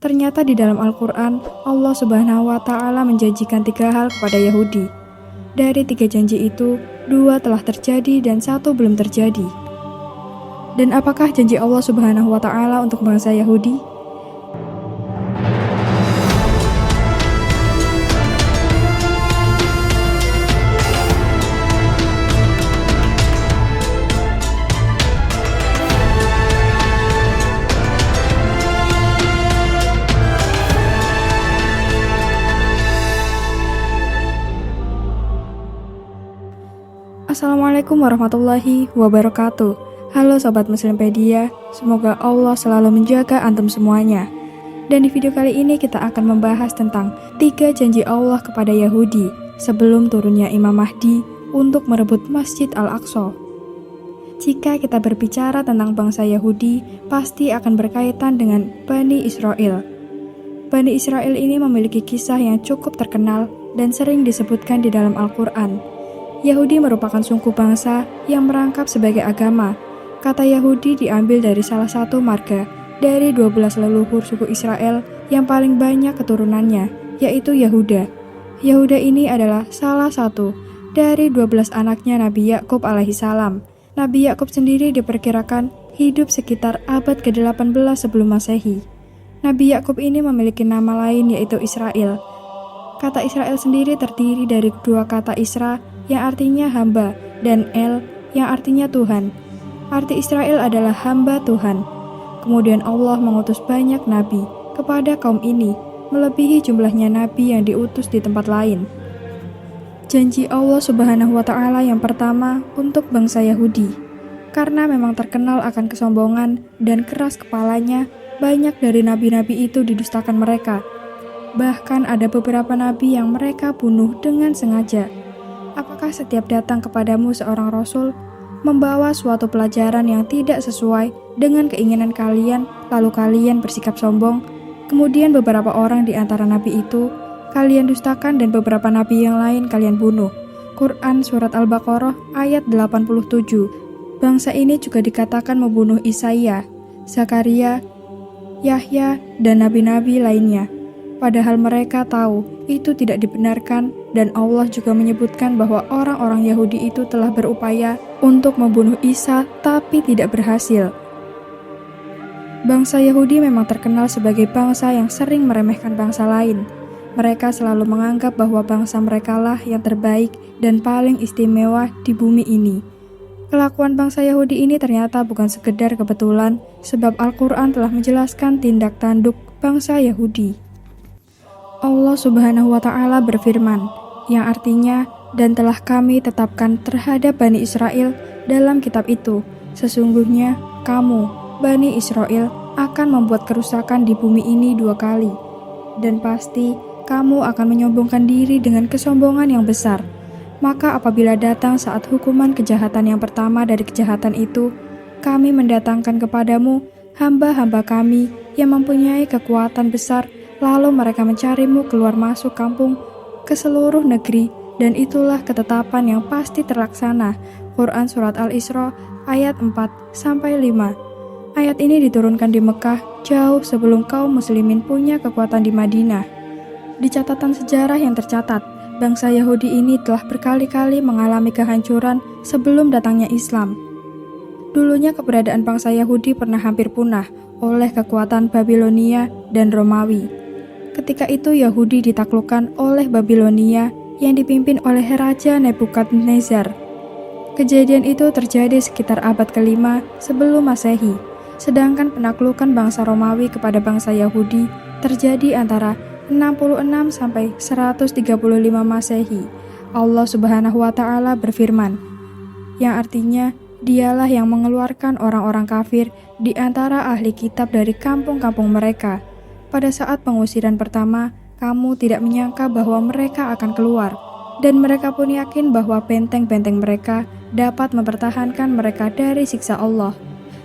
Ternyata di dalam Al-Quran, Allah Subhanahu wa Ta'ala menjanjikan 3 hal kepada Yahudi. Dari 3 janji itu, 2 telah terjadi dan 1 belum terjadi. Dan apakah janji Allah Subhanahu wa Ta'ala untuk bangsa Yahudi? Assalamualaikum warahmatullahi wabarakatuh. Halo Sobat Muslimpedia, semoga Allah selalu menjaga antum semuanya. Dan di video kali ini kita akan membahas tentang 3 janji Allah kepada Yahudi sebelum turunnya Imam Mahdi untuk merebut Masjid Al-Aqsa. Jika kita berbicara tentang bangsa Yahudi, pasti akan berkaitan dengan Bani Israel. Bani Israel ini memiliki kisah yang cukup terkenal dan sering disebutkan di dalam Al-Quran. Yahudi merupakan suku bangsa yang merangkap sebagai agama. Kata Yahudi diambil dari salah satu marga dari 12 leluhur suku Israel yang paling banyak keturunannya, yaitu Yahuda. Yahuda ini adalah salah satu dari 12 anaknya Nabi Yakub alaihissalam. Nabi Yakub sendiri diperkirakan hidup sekitar abad ke-18 sebelum Masehi. Nabi Yakub ini memiliki nama lain yaitu Israel. Kata Israel sendiri terdiri dari 2 kata Isra yang artinya hamba dan El yang artinya Tuhan. Arti Israel adalah hamba Tuhan. Kemudian Allah mengutus banyak nabi kepada kaum ini, melebihi jumlahnya nabi yang diutus di tempat lain. Janji Allah Subhanahu wa Ta'ala yang pertama untuk bangsa Yahudi. Karena memang terkenal akan kesombongan dan keras kepalanya, banyak dari nabi-nabi itu didustakan mereka. Bahkan ada beberapa nabi yang mereka bunuh dengan sengaja. Apakah setiap datang kepadamu seorang rasul membawa suatu pelajaran yang tidak sesuai dengan keinginan kalian, lalu kalian bersikap sombong? Kemudian beberapa orang di antara nabi itu kalian dustakan dan beberapa nabi yang lain kalian bunuh. Quran Surat Al-Baqarah ayat 87. Bangsa ini juga dikatakan membunuh Isaiah, Zakaria, Yahya, dan nabi-nabi lainnya. Padahal mereka tahu itu tidak dibenarkan, dan Allah juga menyebutkan bahwa orang-orang Yahudi itu telah berupaya untuk membunuh Isa tapi tidak berhasil. Bangsa Yahudi memang terkenal sebagai bangsa yang sering meremehkan bangsa lain. Mereka selalu menganggap bahwa bangsa merekalah yang terbaik dan paling istimewa di bumi ini. Kelakuan bangsa Yahudi ini ternyata bukan sekedar kebetulan, sebab Al-Quran telah menjelaskan tindak tanduk bangsa Yahudi. Allah Subhanahu wa Ta'ala berfirman, yang artinya, dan telah kami tetapkan terhadap Bani Israel dalam kitab itu, sesungguhnya kamu, Bani Israel, akan membuat kerusakan di bumi ini 2 kali, dan pasti kamu akan menyombongkan diri dengan kesombongan yang besar. Maka apabila datang saat hukuman kejahatan yang pertama dari kejahatan itu, kami mendatangkan kepadamu hamba-hamba kami yang mempunyai kekuatan besar. Lalu mereka mencarimu keluar masuk kampung ke seluruh negeri, dan itulah ketetapan yang pasti terlaksana. Quran Surat Al-Isra ayat 4-5. Ayat ini diturunkan di Mekah jauh sebelum kaum muslimin punya kekuatan di Madinah. Di catatan sejarah yang tercatat, bangsa Yahudi ini telah berkali-kali mengalami kehancuran sebelum datangnya Islam. Dulunya keberadaan bangsa Yahudi pernah hampir punah oleh kekuatan Babilonia dan Romawi. Ketika itu Yahudi ditaklukkan oleh Babilonia yang dipimpin oleh Raja Nebukadnezar. Kejadian itu terjadi sekitar abad ke-5 sebelum Masehi, sedangkan penaklukan bangsa Romawi kepada bangsa Yahudi terjadi antara 66 sampai 135 Masehi. Allah Subhanahu wa Ta'ala berfirman, yang artinya Dialah yang mengeluarkan orang-orang kafir di antara ahli kitab dari kampung-kampung mereka. Pada saat pengusiran pertama, kamu tidak menyangka bahwa mereka akan keluar, dan mereka pun yakin bahwa benteng-benteng mereka dapat mempertahankan mereka dari siksa Allah.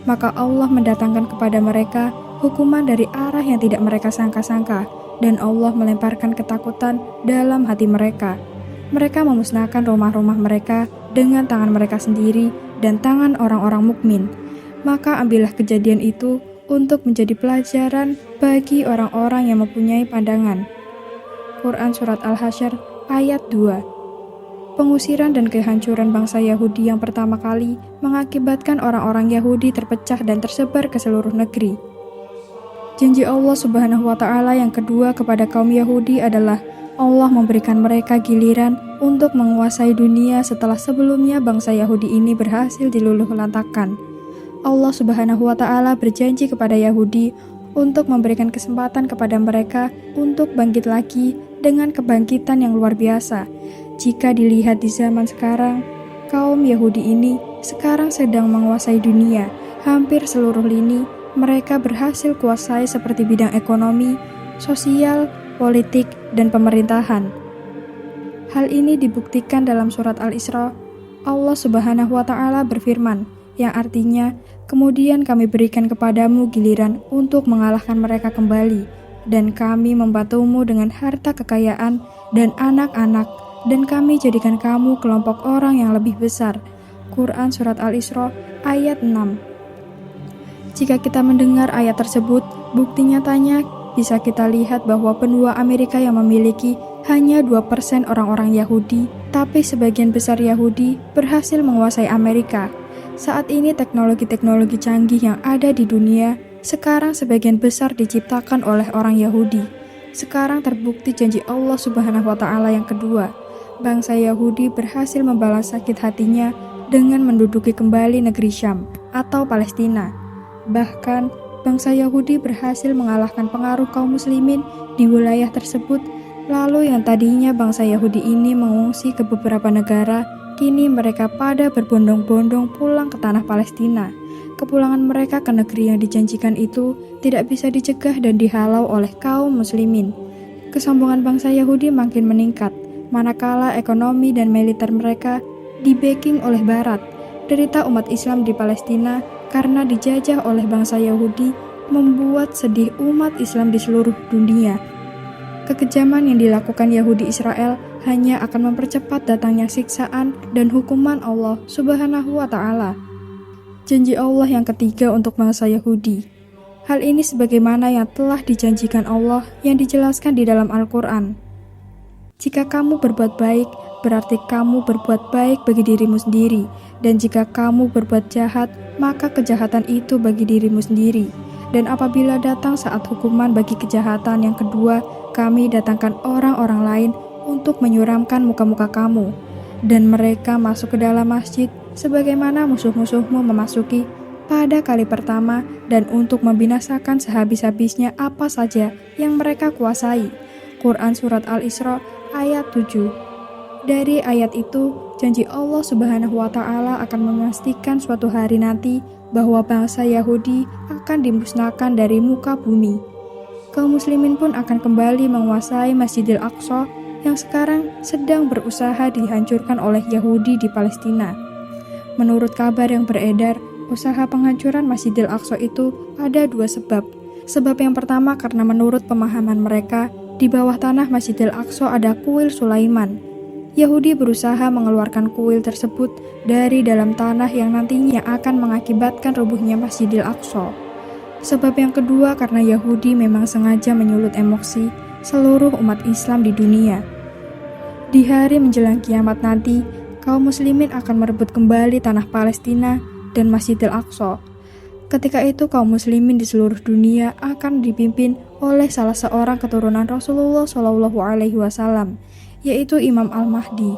Maka Allah mendatangkan kepada mereka hukuman dari arah yang tidak mereka sangka-sangka, dan Allah melemparkan ketakutan dalam hati mereka. Mereka memusnahkan rumah-rumah mereka dengan tangan mereka sendiri dan tangan orang-orang mukmin. Maka ambillah kejadian itu untuk menjadi pelajaran bagi orang-orang yang mempunyai pandangan. Quran Surat Al-Hasyr ayat 2. Pengusiran dan kehancuran bangsa Yahudi yang pertama kali mengakibatkan orang-orang Yahudi terpecah dan tersebar ke seluruh negeri. Janji Allah Subhanahu wa Ta'ala yang kedua kepada kaum Yahudi adalah Allah memberikan mereka giliran untuk menguasai dunia setelah sebelumnya bangsa Yahudi ini berhasil diluluhlantakkan. Allah Subhanahu wa Ta'ala berjanji kepada Yahudi untuk memberikan kesempatan kepada mereka untuk bangkit lagi dengan kebangkitan yang luar biasa. Jika dilihat di zaman sekarang, kaum Yahudi ini sekarang sedang menguasai dunia. Hampir seluruh lini mereka berhasil kuasai seperti bidang ekonomi, sosial, politik, dan pemerintahan. Hal ini dibuktikan dalam surat Al-Isra. Allah Subhanahu wa Ta'ala berfirman, yang artinya, kemudian kami berikan kepadamu giliran untuk mengalahkan mereka kembali, dan kami membantumu dengan harta kekayaan dan anak-anak, dan kami jadikan kamu kelompok orang yang lebih besar. Quran Surat Al-Isra ayat 6. Jika kita mendengar ayat tersebut, bukti nyatanya bisa kita lihat bahwa benua Amerika yang memiliki hanya 2% orang-orang Yahudi, tapi sebagian besar Yahudi berhasil menguasai Amerika. Saat ini teknologi-teknologi canggih yang ada di dunia sekarang sebagian besar diciptakan oleh orang Yahudi. Sekarang terbukti janji Allah Subhanahu wa Ta'ala yang kedua. Bangsa Yahudi berhasil membalas sakit hatinya dengan menduduki kembali negeri Syam atau Palestina. Bahkan, bangsa Yahudi berhasil mengalahkan pengaruh kaum muslimin di wilayah tersebut. Lalu yang tadinya bangsa Yahudi ini mengungsi ke beberapa negara, kini mereka pada berbondong-bondong pulang ke tanah Palestina. Kepulangan mereka ke negeri yang dijanjikan itu tidak bisa dicegah dan dihalau oleh kaum muslimin. Kesombongan bangsa Yahudi makin meningkat, manakala ekonomi dan militer mereka di-backing oleh Barat. Derita umat Islam di Palestina karena dijajah oleh bangsa Yahudi membuat sedih umat Islam di seluruh dunia. Kekejaman yang dilakukan Yahudi Israel hanya akan mempercepat datangnya siksaan dan hukuman Allah Subhanahu wa Ta'ala. Janji Allah yang ketiga untuk bangsa Yahudi. Hal ini sebagaimana yang telah dijanjikan Allah yang dijelaskan di dalam Al-Quran. Jika kamu berbuat baik, berarti kamu berbuat baik bagi dirimu sendiri. Dan jika kamu berbuat jahat, maka kejahatan itu bagi dirimu sendiri. Dan apabila datang saat hukuman bagi kejahatan yang kedua, kami datangkan orang-orang lain untuk menyuramkan muka-muka kamu. Dan mereka masuk ke dalam masjid, sebagaimana musuh-musuhmu memasuki pada kali pertama, dan untuk membinasakan sehabis-habisnya apa saja yang mereka kuasai. Quran Surat Al-Isra ayat 7. Dari ayat itu, janji Allah Subhanahu wa Ta'ala akan memastikan suatu hari nanti bahwa bangsa Yahudi akan dimusnahkan dari muka bumi. Kaum muslimin pun akan kembali menguasai Masjidil Aqsa yang sekarang sedang berusaha dihancurkan oleh Yahudi di Palestina. Menurut kabar yang beredar, usaha penghancuran Masjidil Aqsa itu ada dua sebab. Sebab yang pertama karena menurut pemahaman mereka, di bawah tanah Masjidil Aqsa ada kuil Sulaiman. Yahudi berusaha mengeluarkan kuil tersebut dari dalam tanah yang nantinya akan mengakibatkan rubuhnya Masjidil Aqsa. Sebab yang kedua karena Yahudi memang sengaja menyulut emosi seluruh umat Islam di dunia. Di hari menjelang kiamat nanti, kaum muslimin akan merebut kembali tanah Palestina dan Masjidil Aqsa. Ketika itu kaum muslimin di seluruh dunia akan dipimpin oleh salah seorang keturunan Rasulullah SAW, yaitu Imam Al-Mahdi.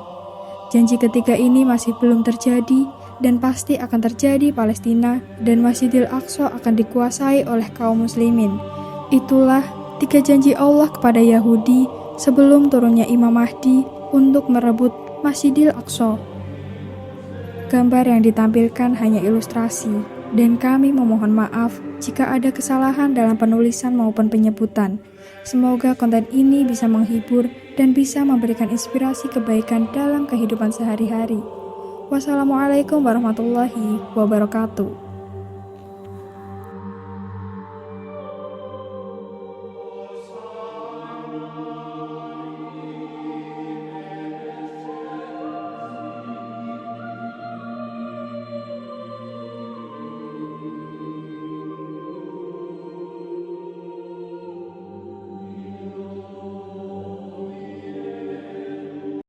Janji ketika ini masih belum terjadi dan pasti akan terjadi. Palestina dan Masjidil Aqsa akan dikuasai oleh kaum muslimin. Itulah 3 janji Allah kepada Yahudi sebelum turunnya Imam Mahdi untuk merebut Masjidil Aqsa. Gambar yang ditampilkan hanya ilustrasi, dan kami memohon maaf jika ada kesalahan dalam penulisan maupun penyebutan. Semoga konten ini bisa menghibur dan bisa memberikan inspirasi kebaikan dalam kehidupan sehari-hari. Wassalamualaikum warahmatullahi wabarakatuh.